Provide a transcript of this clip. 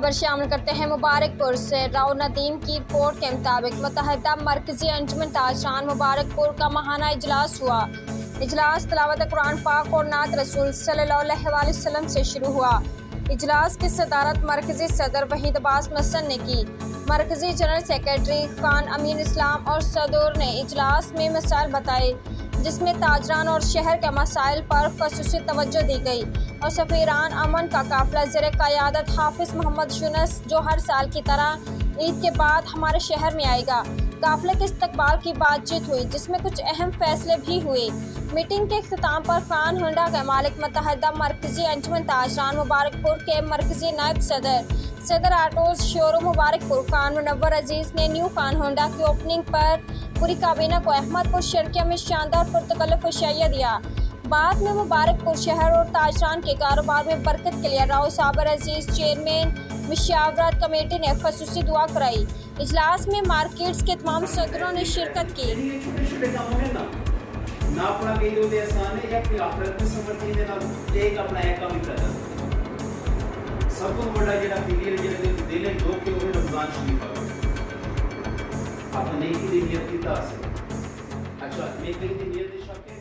خبر شامل کرتے ہیں مبارک پور سے۔ راؤ ندیم کی رپورٹ کے مطابق متحدہ مرکزی انجمن تاجران مبارک پور کا ماہانہ اجلاس ہوا۔ اجلاس تلاوت قرآن پاک اور نعت رسول صلی اللہ علیہ وآلہ وسلم سے شروع ہوا۔ اجلاس کی صدارت مرکزی صدر وحید عباس مسن نے کی۔ مرکزی جنرل سیکریٹری خان امین اسلام اور صدور نے اجلاس میں مسائل بتائے، جس میں تاجران اور شہر کے مسائل پر خصوصی توجہ دی گئی، اور سفیران امن کا قافلہ زیر قیادت حافظ محمد یونس جو ہر سال کی طرح عید کے بعد ہمارے شہر میں آئے گا، قافلے کے استقبال کی بات چیت ہوئی، جس میں کچھ اہم فیصلے بھی ہوئے۔ میٹنگ کے اختتام پر خان ہونڈا کے مالک متحدہ مرکزی انجمن تاجران مبارک پور کے مرکزی نائب صدر آٹوز شوروم مبارک پور خان منور عزیز نے نیو خان ہونڈا کی اوپننگ پر پوری کابینہ کو احمد پور شرقیہ میں شاندار پرتکلف عشائیہ دیا۔ بعد میں مبارک پور شہر اور تاجران کے کاروبار میں برکت کے لیے راؤ صابر عزیز چیئرمین مشاورت کمیٹی نے خصوصی دعا کرائی۔ اجلاس میں مارکیٹس کے تمام صدروں نے شرکت کی۔ نہ اپنا کہیں دے آسان ہے یا پھر آخرت میں سمجھتے ہیں نہ ایک اپنا ایک کام ہی کرتا سب کو بڑا جڑا پیریڈ جڑے دل ہے جو کہ وہ رمضان شریف آ آپ نے نہیں کی نیت کی تاس اچھا میں کہیں نیت شک